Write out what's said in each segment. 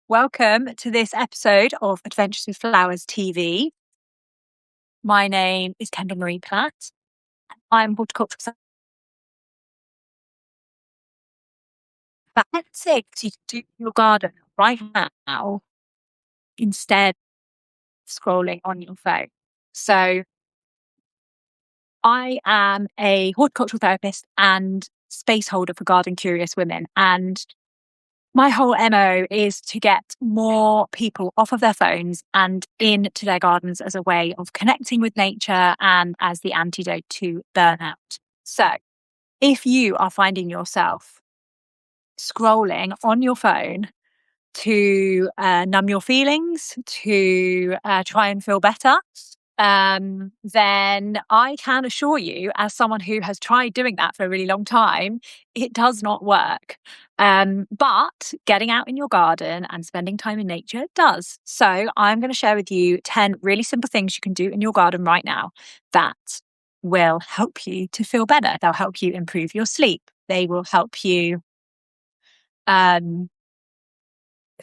Welcome to this episode of Adventures with Flowers TV. My name is Kendall Marie Platt. I'm horticultural. But let's say you can do your garden right now instead of scrolling on your phone. So I am a horticultural therapist and space holder for garden curious women, and my whole MO is to get more people off of their phones and into their gardens as a way of connecting with nature and as the antidote to burnout. So if you are finding yourself scrolling on your phone to numb your feelings, to try and feel better, then I can assure you, as someone who has tried doing that for a really long time, it does not work. But getting out in your garden and spending time in nature does. So I'm going to share with you 10 really simple things you can do in your garden right now that will help you to feel better. They'll help you improve your sleep. They will help you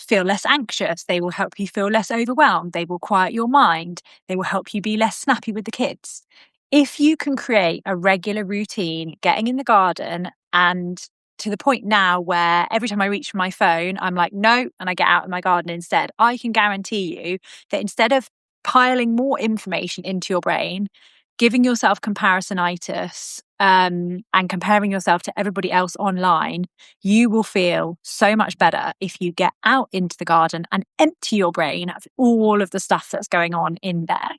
feel less anxious. They will help you feel less overwhelmed. They will quiet your mind. They will help you be less snappy with the kids. If you can create a regular routine, getting in the garden, and to the point now where every time I reach for my phone, I'm like, no, and I get out in my garden instead, I can guarantee you that instead of piling more information into your brain, giving yourself comparisonitis, and comparing yourself to everybody else online, you will feel so much better if you get out into the garden and empty your brain of all of the stuff that's going on in there.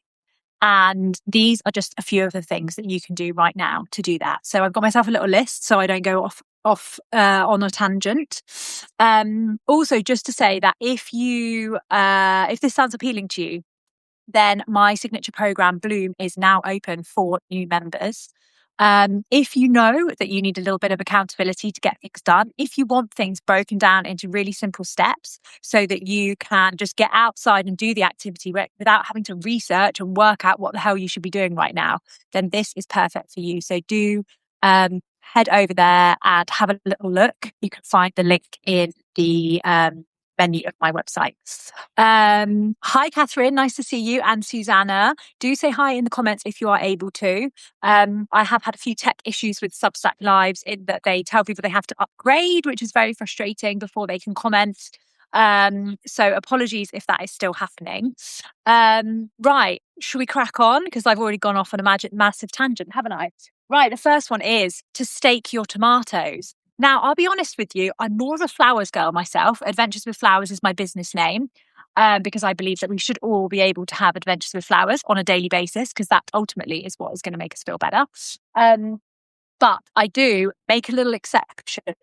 And these are just a few of the things that you can do right now to do that. So I've got myself a little list so I don't go off on a tangent. Also, just to say that if this sounds appealing to you, then my signature program Bloom is now open for new members. If you know that you need a little bit of accountability to get things done, if you want things broken down into really simple steps so that you can just get outside and do the activity without having to research and work out what the hell you should be doing right now, then this is perfect for you. So do head over there and have a little look. You can find the link in the menu of my website. Hi, Catherine. Nice to see you. And Susanna. Do say hi in the comments if you are able to. I have had a few tech issues with Substack Lives in that they tell people they have to upgrade, which is very frustrating before they can comment. So apologies if that is still happening. Right. Should we crack on? Because I've already gone off on a massive tangent, haven't I? Right. The first one is to stake your tomatoes. Now, I'll be honest with you, I'm more of a flowers girl myself. Adventures with Flowers is my business name, because I believe that we should all be able to have adventures with flowers on a daily basis, because that ultimately is what is going to make us feel better. But I do make a little exception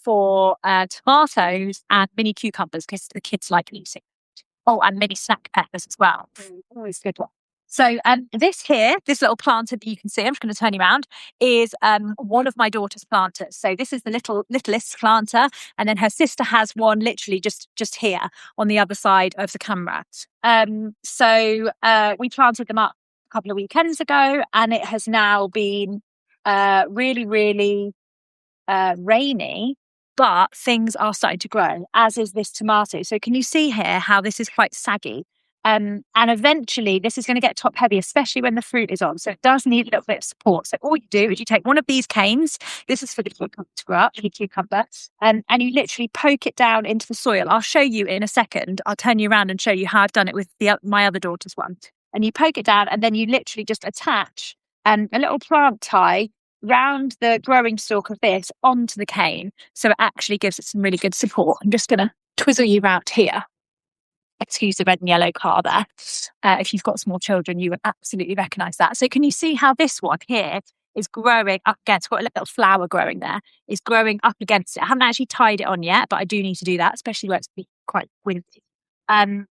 for tomatoes and mini cucumbers, because the kids like eating. Oh, and mini snack peppers as well. Always good one. So this little planter that you can see, I'm just going to turn you around, is one of my daughter's planters. So this is the littlest planter, and then her sister has one literally just here on the other side of the camera. So we planted them up a couple of weekends ago, and it has now been really, really rainy. But things are starting to grow, as is this tomato. So can you see here how this is quite saggy? And eventually this is going to get top heavy, especially when the fruit is on. So it does need a little bit of support. So all you do is you take one of these canes. This is for the cucumber to grow up, the cucumber, and you literally poke it down into the soil. I'll show you in a second. I'll turn you around and show you how I've done it with my other daughter's one. And you poke it down, and then you literally just attach a little plant tie round the growing stalk of this onto the cane. So it actually gives it some really good support. I'm just going to twizzle you out here. Excuse the red and yellow car there. If you've got small children, you would absolutely recognise that. So can you see how this one here is growing up against, got a little flower growing there, is growing up against it. I haven't actually tied it on yet, but I do need to do that, especially where it's quite windy.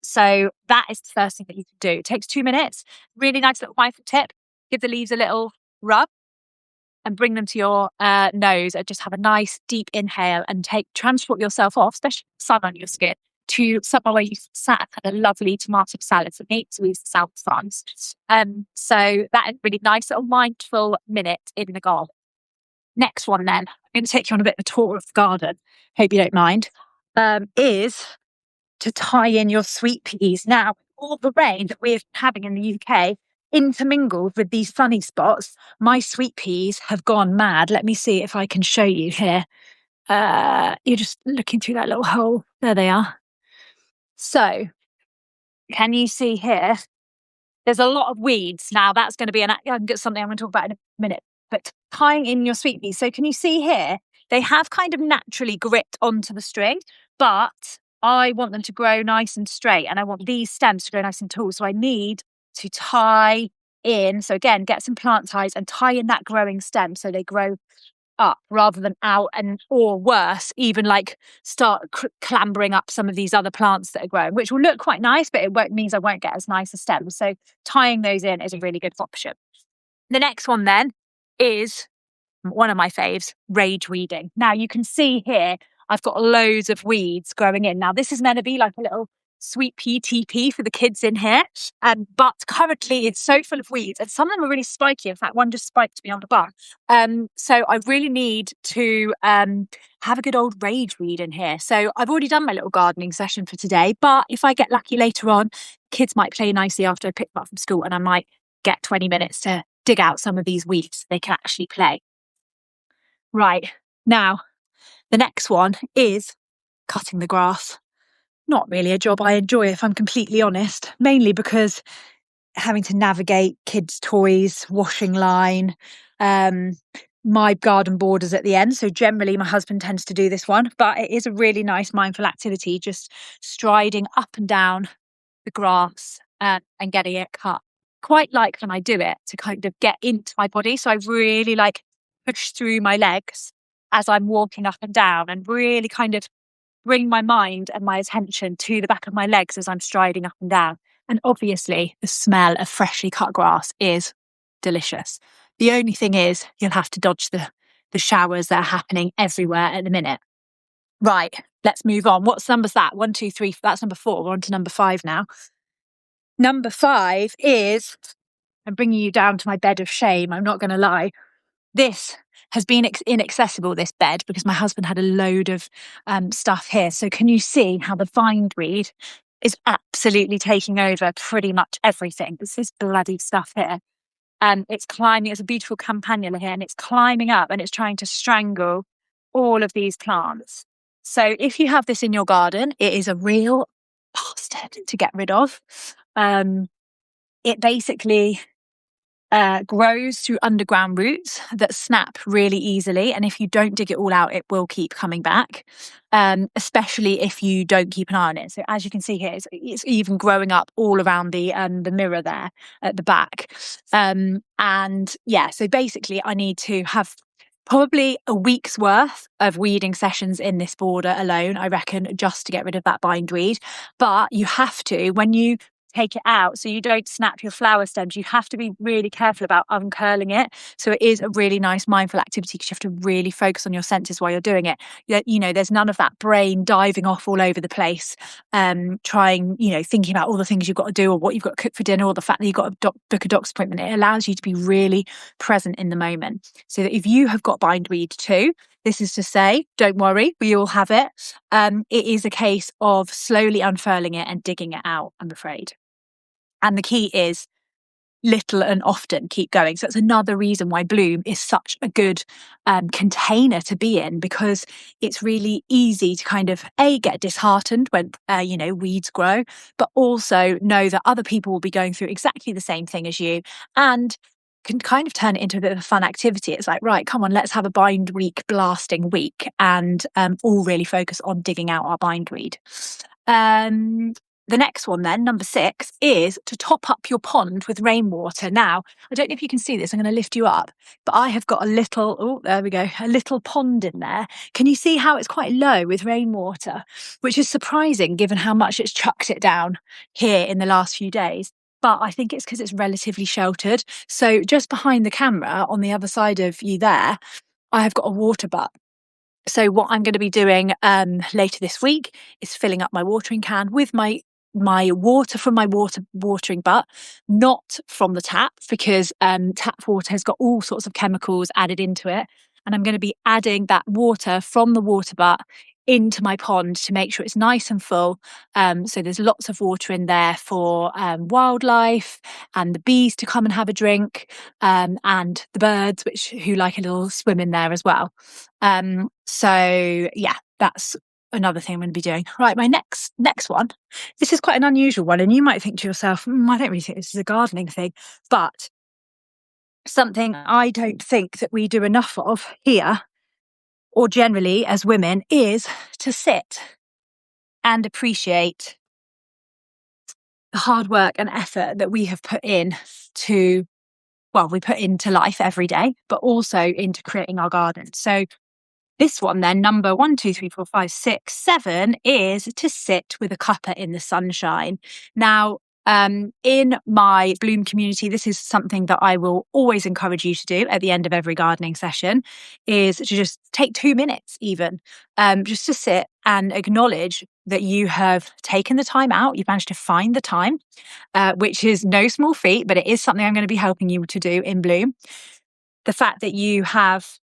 So that is the first thing that you can do. It takes 2 minutes. Really nice little mindful tip. Give the leaves a little rub and bring them to your nose, and just have a nice deep inhale and transport yourself off, especially sun on your skin, to somewhere where you sat and had a lovely tomato salad for me to use the south of France. So that is really nice little mindful minute in the garden. Next one then, I'm going to take you on a bit of a tour of the garden, hope you don't mind, is to tie in your sweet peas. Now, all the rain that we're having in the UK intermingled with these sunny spots, my sweet peas have gone mad. Let me see if I can show you here. You're just looking through that little hole. There they are. So, can you see here? There's a lot of weeds. Now, that's going to be something I'm going to talk about in a minute. But tying in your sweet peas. So, can you see here? They have kind of naturally gripped onto the string, but I want them to grow nice and straight, and I want these stems to grow nice and tall. So, I need to tie in. So, again, get some plant ties and tie in that growing stem so they grow up rather than out, and or worse, even like start clambering up some of these other plants that are growing, which will look quite nice, but means I won't get as nice a stem. So tying those in is a really good option. The next one then is one of my faves, rage weeding. Now you can see here I've got loads of weeds growing in. Now this is meant to be like a little sweet pea TP for the kids in here, but currently it's so full of weeds, and some of them are really spiky. In fact, one just spiked me on the butt. So I really need to have a good old rage weed in here. So I've already done my little gardening session for today, but if I get lucky later on, kids might play nicely after I pick them up from school, and I might get 20 minutes to dig out some of these weeds so they can actually play. Right, now the next one is cutting the grass. Not really a job I enjoy, if I'm completely honest, mainly because having to navigate kids' toys, washing line, my garden borders at the end. So generally my husband tends to do this one, but it is a really nice mindful activity, just striding up and down the grass and getting it cut. Quite like when I do it to kind of get into my body. So I really like push through my legs as I'm walking up and down and really kind of bring my mind and my attention to the back of my legs as I'm striding up and down. And obviously, the smell of freshly cut grass is delicious. The only thing is, you'll have to dodge the showers that are happening everywhere at the minute. Right, let's move on. What's number's that? 1, 2, 3. That's number 4. We're on to number 5 now. Number 5 is, I'm bringing you down to my bed of shame, I'm not going to lie. This has been inaccessible, this bed, because my husband had a load of stuff here. So can you see how the bindweed is absolutely taking over pretty much everything? There's this bloody stuff here. And it's climbing, it's a beautiful campanula here, and it's climbing up and it's trying to strangle all of these plants. So if you have this in your garden, it is a real bastard to get rid of. It basically grows through underground roots that snap really easily, and if you don't dig it all out, it will keep coming back, especially if you don't keep an eye on it. So as you can see here, it's even growing up all around the mirror there at the back, and yeah, so basically I need to have probably a week's worth of weeding sessions in this border alone, I reckon, just to get rid of that bindweed. But you have to, when you take it out so you don't snap your flower stems, you have to be really careful about uncurling it. So it is a really nice mindful activity because you have to really focus on your senses while you're doing it. You know, there's none of that brain diving off all over the place, trying, you know, thinking about all the things you've got to do or what you've got to cook for dinner or the fact that you've got to book a doctor's appointment. It allows you to be really present in the moment. So that if you have got bindweed too, this is to say, don't worry, we all have it. It is a case of slowly unfurling it and digging it out, I'm afraid. And the key is little and often, keep going. So that's another reason why Bloom is such a good container to be in, because it's really easy to kind of get disheartened when you know, weeds grow, but also know that other people will be going through exactly the same thing as you, and can kind of turn it into a bit of a fun activity. It's like, right, come on, let's have a bindweed blasting week and all really focus on digging out our bindweed. The next one then, number 6, is to top up your pond with rainwater. Now, I don't know if you can see this, I'm going to lift you up, but I have got a little, oh, there we go, a little pond in there. Can you see how it's quite low with rainwater, which is surprising given how much it's chucked it down here in the last few days. But I think it's because it's relatively sheltered. So just behind the camera, on the other side of you there, I have got a water butt. So what I'm going to be doing later this week is filling up my watering can with my water from my watering butt, not from the tap, because tap water has got all sorts of chemicals added into it. And I'm going to be adding that water from the water butt into my pond to make sure it's nice and full. So there's lots of water in there for wildlife and the bees to come and have a drink, and the birds who like a little swim in there as well. So yeah, that's another thing I'm going to be doing. Right, my next one. This is quite an unusual one, and you might think to yourself, I don't really think this is a gardening thing, but something I don't think that we do enough of here, or generally as women, is to sit and appreciate the hard work and effort that we have put in to, we put into life every day, but also into creating our garden. So this one then, number 1, 2, 3, 4, 5, 6, 7, is to sit with a cuppa in the sunshine. Now, in my Bloom community, this is something that I will always encourage you to do at the end of every gardening session, is to just take 2 minutes even, just to sit and acknowledge that you have taken the time out, you've managed to find the time, which is no small feat, but it is something I'm going to be helping you to do in Bloom. The fact that you have,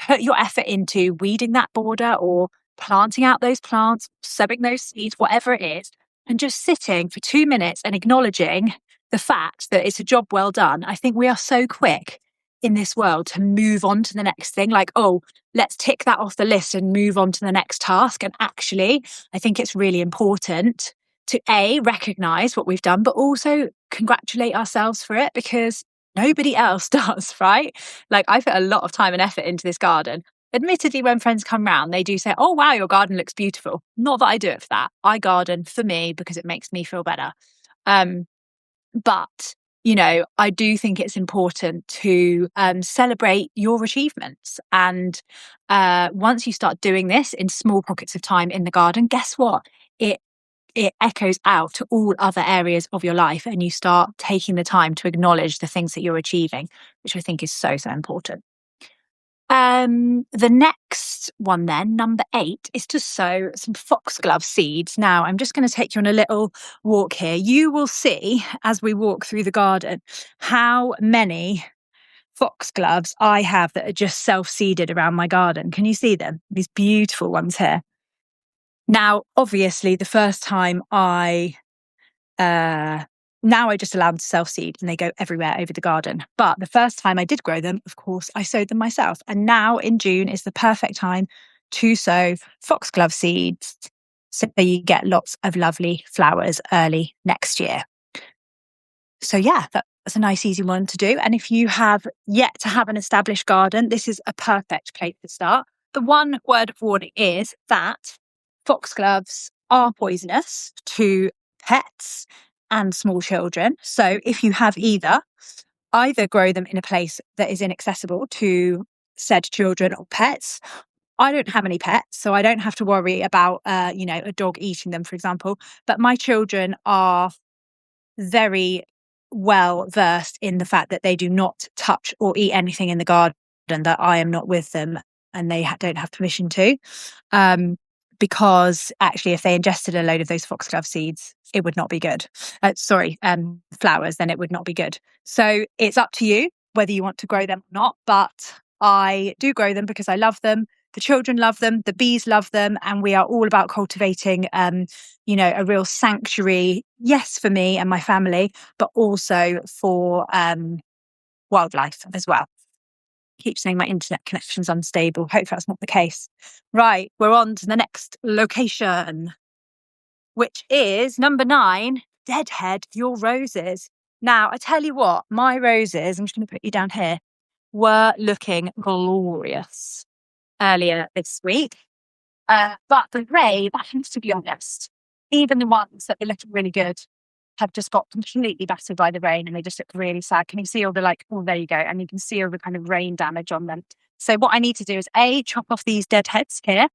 put your effort into weeding that border or planting out those plants, sowing those seeds, whatever it is, and just sitting for 2 minutes and acknowledging the fact that it's a job well done. I think we are so quick in this world to move on to the next thing, like, oh, let's tick that off the list and move on to the next task. And actually, I think it's really important to recognize what we've done, but also congratulate ourselves for it, because nobody else does, right? Like, I put a lot of time and effort into this garden. Admittedly, when friends come round, they do say, oh, wow, your garden looks beautiful. Not that I do it for that. I garden for me because it makes me feel better. But, I do think it's important to celebrate your achievements. And once you start doing this in small pockets of time in the garden, guess what? It echoes out to all other areas of your life, and you start taking the time to acknowledge the things that you're achieving, which I think is so, so important. The next one then, number 8, is to sow some foxglove seeds. Now, I'm just going to take you on a little walk here. You will see as we walk through the garden how many foxgloves I have that are just self-seeded around my garden. Can you see them? These beautiful ones here. Now, obviously, the first time now I just allow them to self-seed and they go everywhere over the garden. But the first time I did grow them, of course, I sowed them myself. And now in June is the perfect time to sow foxglove seeds, so you get lots of lovely flowers early next year. So yeah, that's a nice, easy one to do. And if you have yet to have an established garden, this is a perfect place to start. The one word of warning is that foxgloves are poisonous to pets and small children. So if you have either grow them in a place that is inaccessible to said children or pets. I don't have any pets, so I don't have to worry about, a dog eating them, for example. But my children are very well versed in the fact that they do not touch or eat anything in the garden that I am not with them, and they don't have permission to. Because actually, if they ingested a load of those foxglove seeds, it would not be good. Flowers, then it would not be good. So it's up to you whether you want to grow them or not. But I do grow them because I love them. The children love them. The bees love them. And we are all about cultivating, a real sanctuary, yes, for me and my family, but also for wildlife as well. Keep saying my internet connection's unstable. Hope that's not the case. Right, we're on to the next location, which is number 9, deadhead your roses. Now, I tell you what, my roses, I'm just going to put you down here, were looking glorious earlier this week. But the rain, I have to be honest, even the ones that were looking really good have just got completely battered by the rain, and they just look really sad. Can you see all the there you go. And you can see all the kind of rain damage on them. So what I need to do is chop off these deadheads here,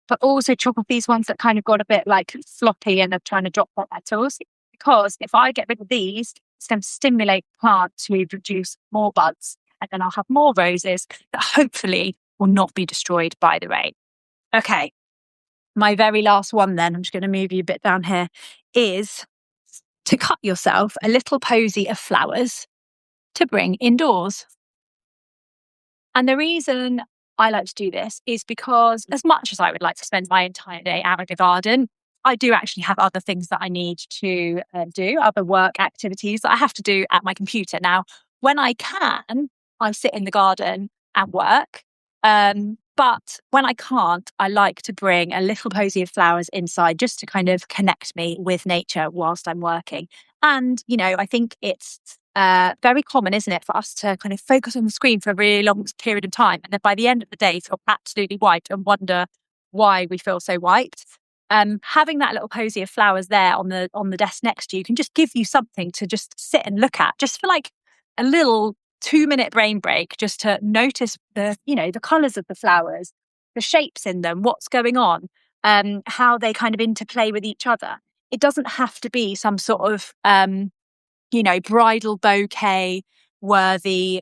but also chop off these ones that kind of got a bit floppy and are trying to drop their petals. Because if I get rid of these, it's going to stimulate the plant to produce more buds. And then I'll have more roses that hopefully will not be destroyed by the rain. Okay. My very last one then, I'm just going to move you a bit down here, is to cut yourself a little posy of flowers to bring indoors. And the reason I like to do this is because, as much as I would like to spend my entire day out in the garden, I do actually have other things that I need to do, other work activities that I have to do at my computer. Now, when I can, I sit in the garden and work. But when I can't, I like to bring a little posy of flowers inside just to kind of connect me with nature whilst I'm working. And, I think it's very common, isn't it, for us to kind of focus on the screen for a really long period of time. And then by the end of the day, feel absolutely wiped and wonder why we feel so wiped. Having that little posy of flowers there on the desk next to you can just give you something to just sit and look at, just for like a little 2-minute brain break, just to notice the colours of the flowers, the shapes in them, what's going on, how they kind of interplay with each other. It doesn't have to be some sort of bridal bouquet worthy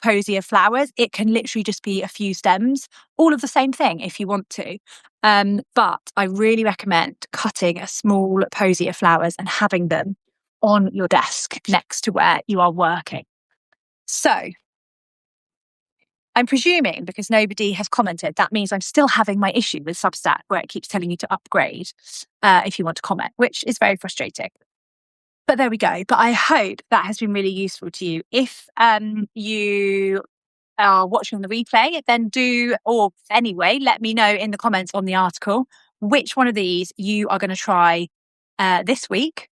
posy of flowers. It can literally just be a few stems, all of the same thing if you want to. But I really recommend cutting a small posy of flowers and having them on your desk next to where you are working. So I'm presuming, because nobody has commented, that means I'm still having my issue with Substack where it keeps telling you to upgrade if you want to comment, which is very frustrating. But there we go. But I hope that has been really useful to you. If you are watching on the replay, then let me know in the comments on the article which one of these you are going to try this week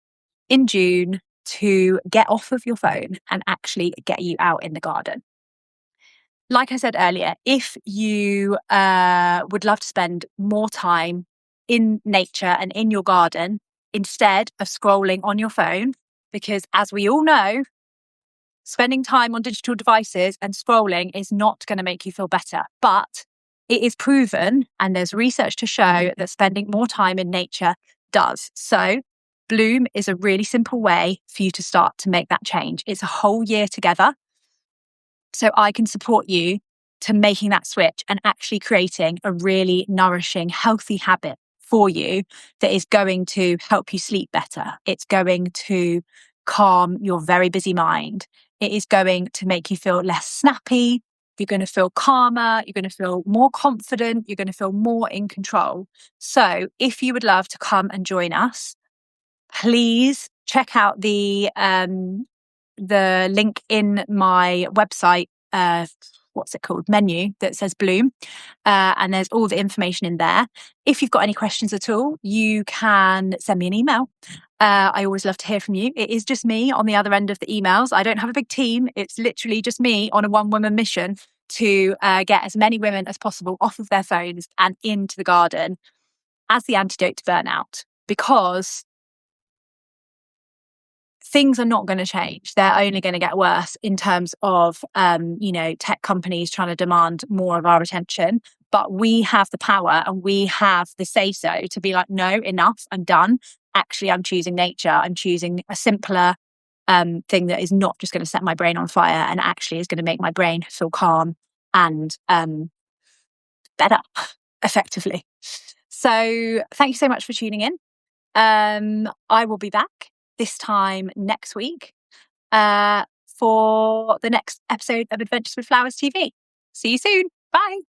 in June to get off of your phone and actually get you out in the garden. Like I said earlier, if you would love to spend more time in nature and in your garden instead of scrolling on your phone, because as we all know, spending time on digital devices and scrolling is not going to make you feel better. But it is proven, and there's research to show that spending more time in nature does. So Bloom is a really simple way for you to start to make that change. It's a whole year together. So I can support you to making that switch and actually creating a really nourishing, healthy habit for you that is going to help you sleep better. It's going to calm your very busy mind. It is going to make you feel less snappy. You're going to feel calmer. You're going to feel more confident. You're going to feel more in control. So if you would love to come and join us, please check out the link in my website, menu that says Bloom. And there's all the information in there. If you've got any questions at all, you can send me an email. I always love to hear from you. It is just me on the other end of the emails. I don't have a big team. It's literally just me on a one-woman mission to get as many women as possible off of their phones and into the garden as the antidote to burnout. Because things are not going to change. They're only going to get worse in terms of, tech companies trying to demand more of our attention. But we have the power and we have the say-so to be like, no, enough, I'm done. Actually, I'm choosing nature. I'm choosing a simpler thing that is not just going to set my brain on fire and actually is going to make my brain feel calm and better, effectively. So thank you so much for tuning in. I will be back this time next week for the next episode of Adventures with Flowers TV. See you soon. Bye.